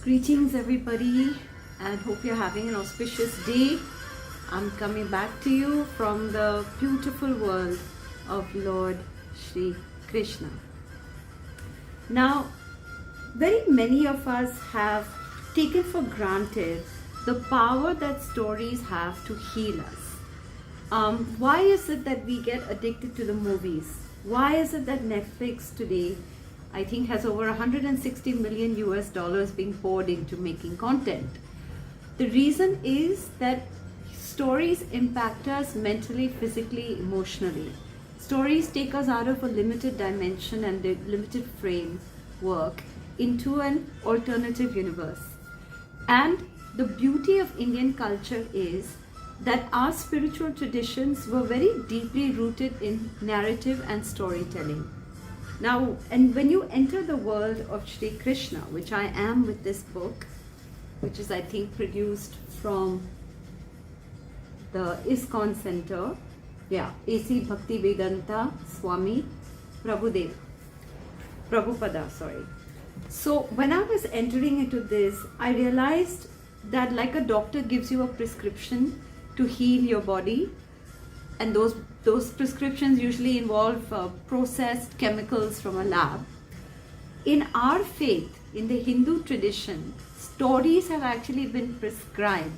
Greetings, everybody, and hope you're having an auspicious day. I'm coming back to you from the beautiful world of Lord Shri Krishna. Now, very many of us have taken for granted the power that stories have to heal us. Why is it that we get addicted to the movies? Why is it that Netflix today, I think, has over 160 million US dollars being poured into making content? The reason is that stories impact us mentally, physically, emotionally. Stories take us out of a limited dimension and a limited framework into an alternative universe. And the beauty of Indian culture is that our spiritual traditions were very deeply rooted in narrative and storytelling. Now, and when you enter the world of Shri Krishna, which I am with this book, which is, I think, produced from the ISKCON Center, A.C. Bhaktivedanta Swami Prabhupada, sorry. So when I was entering into this, I realized that like a doctor gives you a prescription to heal your body, and those prescriptions usually involve processed chemicals from a lab. In our faith, in the Hindu tradition, stories have actually been prescribed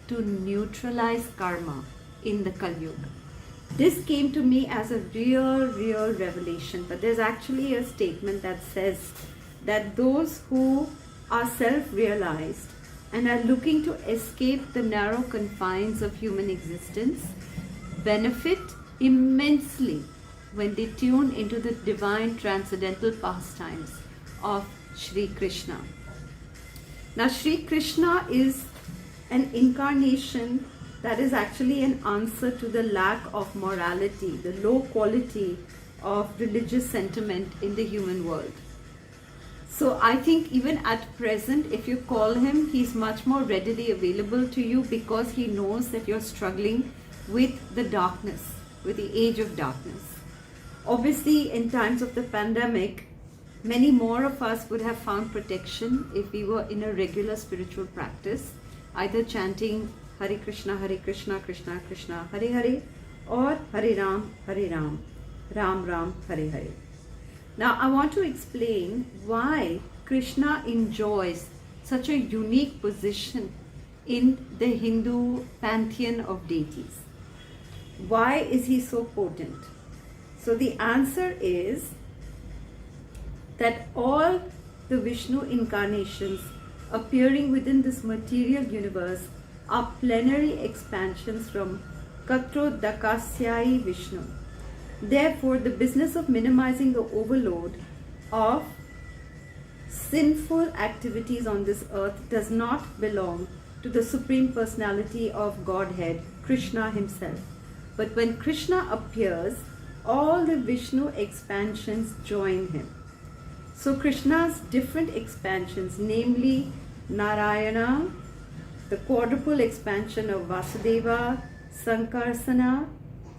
to neutralize karma in the Kali Yuga. This came to me as a real revelation, but there's actually a statement that says that those who are self-realized and are looking to escape the narrow confines of human existence benefit immensely when they tune into the divine transcendental pastimes of Shri Krishna. Now, Shri Krishna is an incarnation that is actually an answer to the lack of morality, the low quality of religious sentiment in the human world. So I think even at present, if you call him, he's much more readily available to you because he knows that you're struggling with the darkness, with the age of darkness. Obviously, in times of the pandemic, many more of us would have found protection if we were in a regular spiritual practice, either chanting Hare Krishna, Krishna Krishna, Hare Hare, or Hare Ram, Ram Ram, Hare Hare. Now, I want to explain why Krishna enjoys such a unique position in the Hindu pantheon of deities. Why is he so potent? So the answer is that all the Vishnu incarnations appearing within this material universe are plenary expansions from Katrodakasyai Vishnu. Therefore, the business of minimizing the overload of sinful activities on this earth does not belong to the Supreme Personality of Godhead, Krishna himself. But when Krishna appears, all the Vishnu expansions join him. So Krishna's different expansions, namely Narayana, the quadruple expansion of Vasudeva, Sankarsana,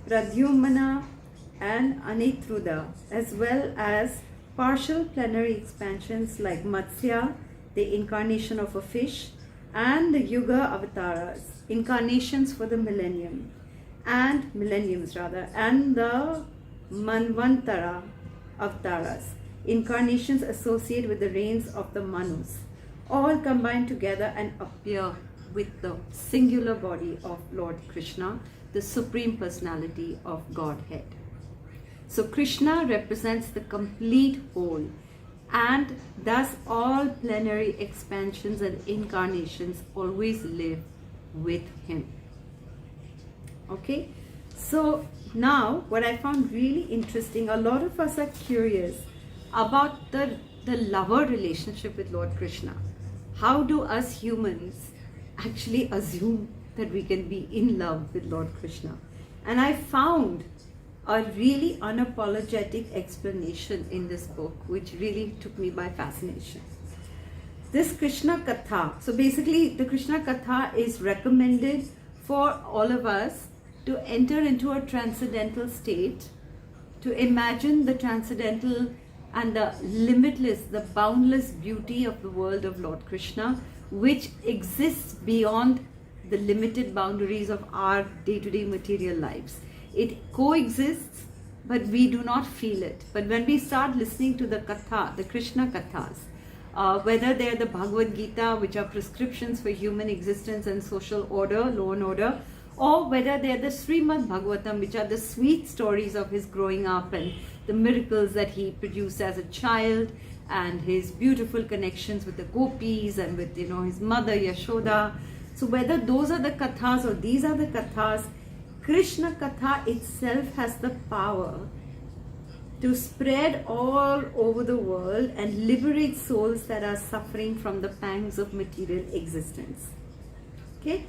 Pradyumna, and Anitruda, as well as partial plenary expansions like Matsya, the incarnation of a fish, and the Yuga avatars, incarnations for the millenniums, and the Manvantara avatars, incarnations associated with the reigns of the Manus, all combine together and appear with the singular body of Lord Krishna, the Supreme Personality of Godhead. So Krishna represents the complete whole, and thus all plenary expansions and incarnations always live with him. Okay, so now what I found really interesting, a lot of us are curious about the lover relationship with Lord Krishna. How do us humans actually assume that we can be in love with Lord Krishna? And I found a really unapologetic explanation in this book, which really took me by fascination. This Krishna Katha, so basically the Krishna Katha is recommended for all of us to enter into a transcendental state, to imagine the transcendental and the limitless, the boundless beauty of the world of Lord Krishna, which exists beyond the limited boundaries of our day-to-day material lives. It coexists, but we do not feel it. But when we start listening to the Katha, the Krishna Kathas, whether they're the Bhagavad Gita, which are prescriptions for human existence and social order, law and order, or whether they're the Srimad Bhagavatam, which are the sweet stories of his growing up and the miracles that he produced as a child, and his beautiful connections with the gopis and with, his mother Yashoda. So whether those are the kathas or these are the kathas, Krishna Katha itself has the power to spread all over the world and liberate souls that are suffering from the pangs of material existence. Okay?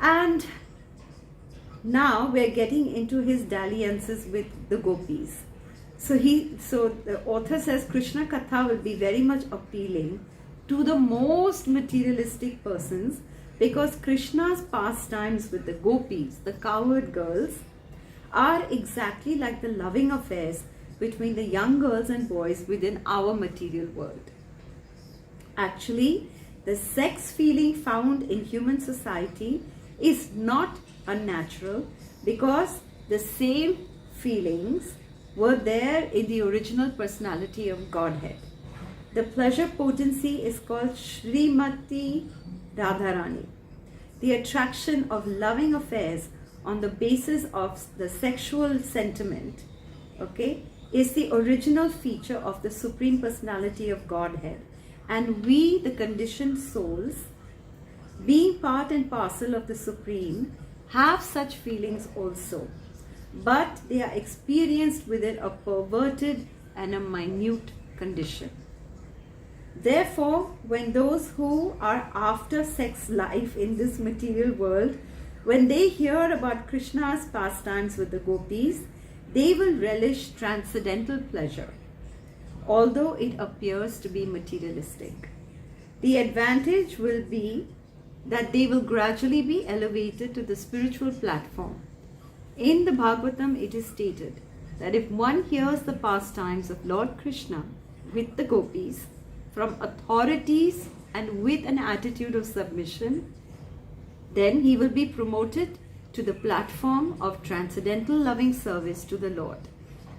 And now we're getting into his dalliances with the gopis. So the author says Krishna Katha will be very much appealing to the most materialistic persons, because Krishna's pastimes with the gopis, the cowherd girls, are exactly like the loving affairs between the young girls and boys within our material world. Actually, the sex feeling found in human society is not unnatural, because the same feelings were there in the original personality of Godhead. The pleasure potency is called Srimati Radharani. The attraction of loving affairs on the basis of the sexual sentiment, is the original feature of the Supreme Personality of Godhead. And we, the conditioned souls, being part and parcel of the Supreme, have such feelings also. But they are experienced within a perverted and a minute condition. Therefore, when those who are after sex life in this material world, when they hear about Krishna's pastimes with the gopis, they will relish transcendental pleasure, although it appears to be materialistic. The advantage will be that they will gradually be elevated to the spiritual platform. In the Bhagavatam, it is stated that if one hears the pastimes of Lord Krishna with the gopis, from authorities and with an attitude of submission, then he will be promoted to the platform of transcendental loving service to the Lord,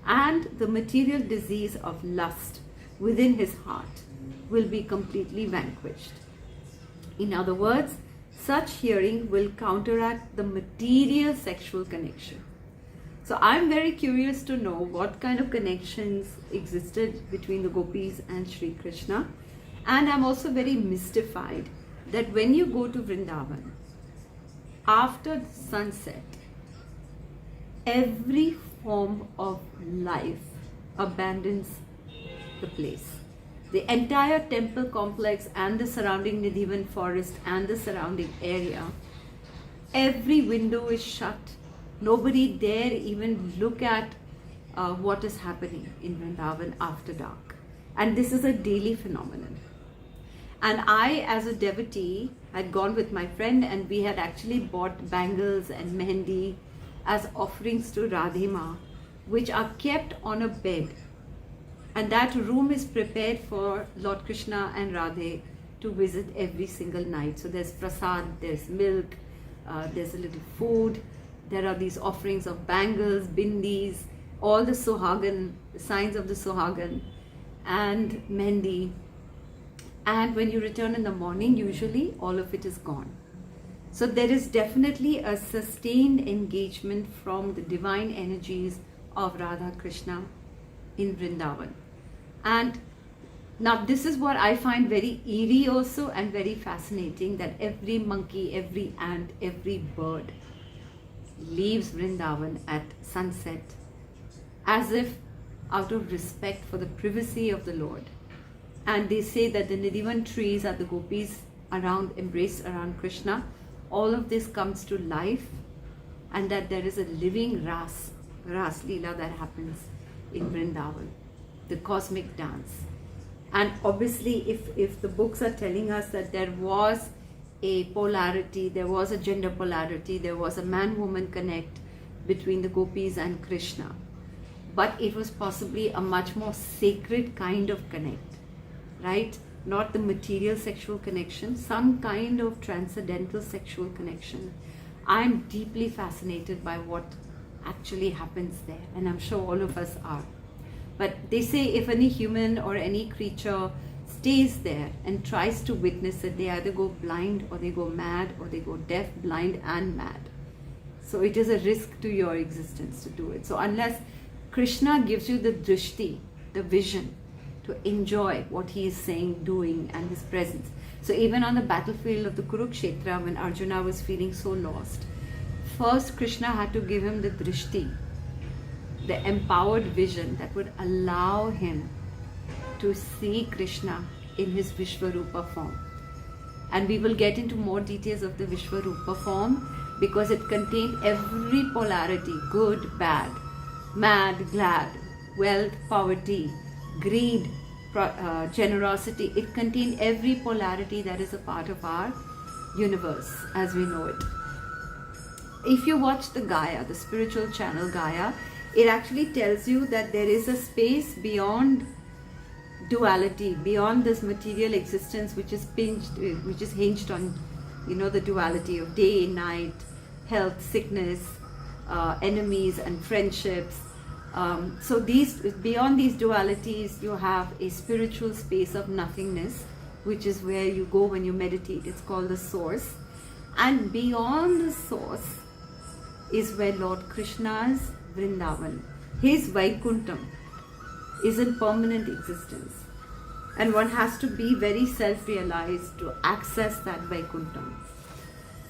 and the material disease of lust within his heart will be completely vanquished. In other words, such hearing will counteract the material sexual connection. So I'm very curious to know what kind of connections existed between the gopis and Sri Krishna. And I'm also very mystified that when you go to Vrindavan, after sunset, every form of life abandons the place. The entire temple complex and the surrounding Nidhivan forest and the surrounding area, every window is shut. Nobody dare even look at what is happening in Vrindavan after dark. And this is a daily phenomenon. And I, as a devotee, had gone with my friend, and we had actually bought bangles and mehendi as offerings to Radhe Ma, which are kept on a bed. And that room is prepared for Lord Krishna and Radhe to visit every single night. So there's prasad, there's milk, there's a little food. There are these offerings of bangles, bindis, all the sohagan, the signs of the sohagan, and mehendi. And when you return in the morning, usually all of it is gone. So there is definitely a sustained engagement from the divine energies of Radha Krishna in Vrindavan. And now this is what I find very eerie also and very fascinating, that every monkey, every ant, every bird leaves Vrindavan at sunset as if out of respect for the privacy of the Lord. And they say that the Nidhivan trees are the gopis embraced around Krishna. All of this comes to life, and that there is a living Ras Leela that happens in Vrindavan, the cosmic dance. And obviously, if the books are telling us that there was a polarity, there was a gender polarity, there was a man-woman connect between the gopis and Krishna, but it was possibly a much more sacred kind of connect, right? Not the material sexual connection, some kind of transcendental sexual connection. I'm deeply fascinated by what actually happens there, and I'm sure all of us are. But they say if any human or any creature stays there and tries to witness it, they either go blind or they go mad, or they go deaf, blind and mad. So it is a risk to your existence to do it. So unless Krishna gives you the drishti, the vision, to enjoy what he is saying, doing, and his presence. So even on the battlefield of the Kurukshetra, when Arjuna was feeling so lost, first Krishna had to give him the drishti, the empowered vision that would allow him to see Krishna in his Vishvarupa form. And we will get into more details of the Vishvarupa form, because it contained every polarity, good, bad, mad, glad, wealth, poverty, greed, generosity. It contained every polarity that is a part of our universe as we know it. If you watch the Gaia, the spiritual channel Gaia, it actually tells you that there is a space beyond duality, beyond this material existence, which is hinged on, the duality of day, night, health, sickness, enemies and friendships. So beyond these dualities, you have a spiritual space of nothingness, which is where you go when you meditate. It's called the source. And beyond the source is where Lord Krishna's Vrindavan, his Vaikuntham, is in permanent existence. And one has to be very self-realized to access that Vaikuntham.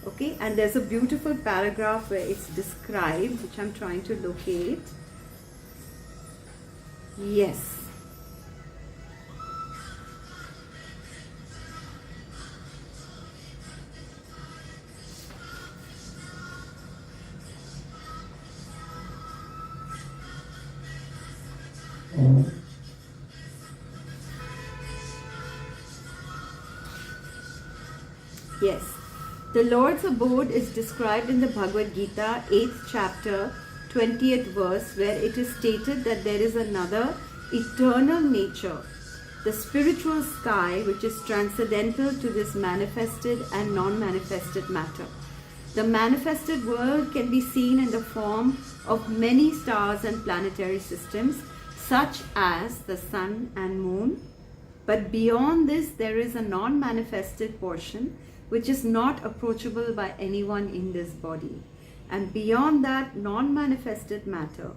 Okay, and there's a beautiful paragraph where it's described, which I'm trying to locate. Yes. Yes. The Lord's abode is described in the Bhagavad Gita, 8th chapter, 20th verse, where it is stated that there is another eternal nature, the spiritual sky, which is transcendental to this manifested and non-manifested matter. The manifested world can be seen in the form of many stars and planetary systems, such as the sun and moon. But beyond this, there is a non-manifested portion, which is not approachable by anyone in this body. And beyond that non-manifested matter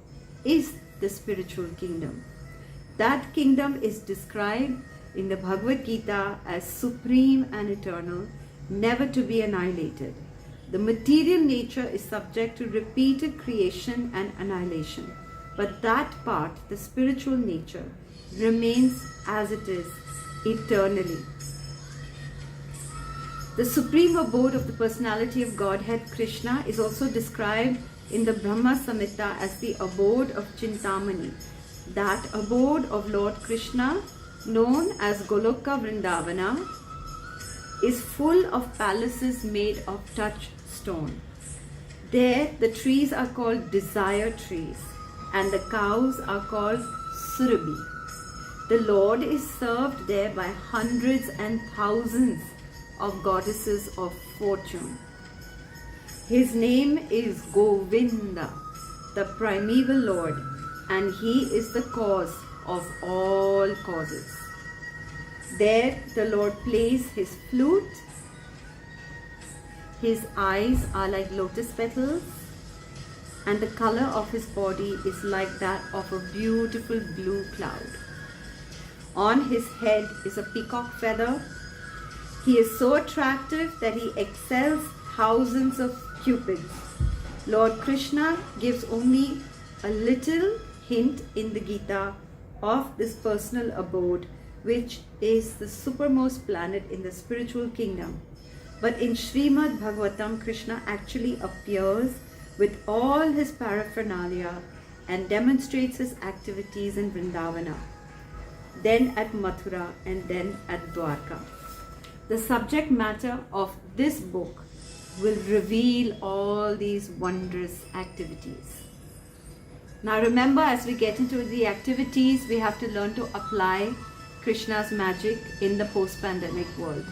is the spiritual kingdom. That kingdom is described in the Bhagavad Gita as supreme and eternal, never to be annihilated. The material nature is subject to repeated creation and annihilation. But that part, the spiritual nature, remains as it is eternally. The supreme abode of the personality of Godhead Krishna is also described in the Brahma Samhita as the abode of Chintamani. That abode of Lord Krishna, known as Goloka Vrindavana, is full of palaces made of touchstone. There the trees are called desire trees and the cows are called surabhi. The Lord is served there by hundreds and thousands of goddesses of fortune. His name is Govinda, the primeval Lord, and he is the cause of all causes. There the Lord plays his flute. His eyes are like lotus petals, and the color of his body is like that of a beautiful blue cloud. On his head is a peacock feather. He is so attractive that he excels thousands of cupids. Lord Krishna gives only a little hint in the Gita of this personal abode, which is the supermost planet in the spiritual kingdom. But in Srimad Bhagavatam, Krishna actually appears with all his paraphernalia and demonstrates his activities in Vrindavana, then at Mathura, and then at Dwarka. The subject matter of this book will reveal all these wondrous activities. Now remember, as we get into the activities, we have to learn to apply Krishna's magic in the post-pandemic world.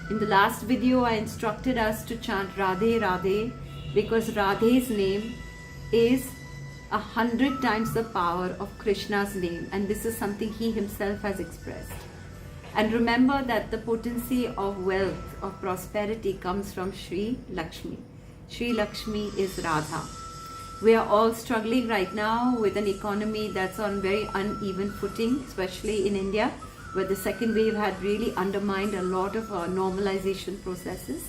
In the last video, I instructed us to chant Radhe Radhe because Radhe's name is 100 times the power of Krishna's name, and this is something he himself has expressed. And remember that the potency of wealth, of prosperity comes from Sri Lakshmi. Sri Lakshmi is Radha. We are all struggling right now with an economy that's on very uneven footing, especially in India, where the second wave had really undermined a lot of our normalization processes.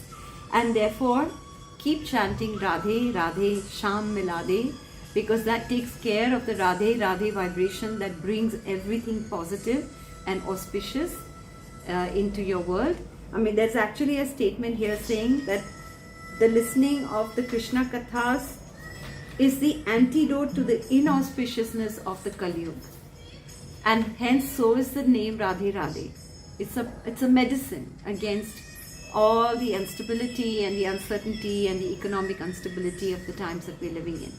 And therefore, keep chanting Radhe Radhe Sham Milade, because that takes care of the Radhe Radhe vibration that brings everything positive and auspicious into your world. I mean, there's actually a statement here saying that the listening of the Krishna Kathas is the antidote to the inauspiciousness of the Kali Yuga. And hence so is the name Radhe Radhe. It's a medicine against all the instability and the uncertainty and the economic instability of the times that we're living in.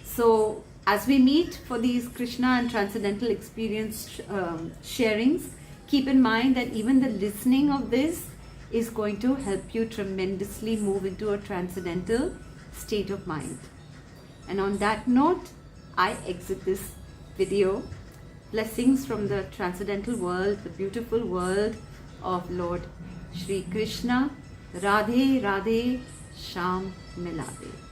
So as we meet for these Krishna and transcendental experience sharings, keep in mind that even the listening of this is going to help you tremendously move into a transcendental state of mind. And on that note, I exit this video. Blessings from the transcendental world, the beautiful world of Lord Shri Krishna. Radhe Radhe Sham Milade.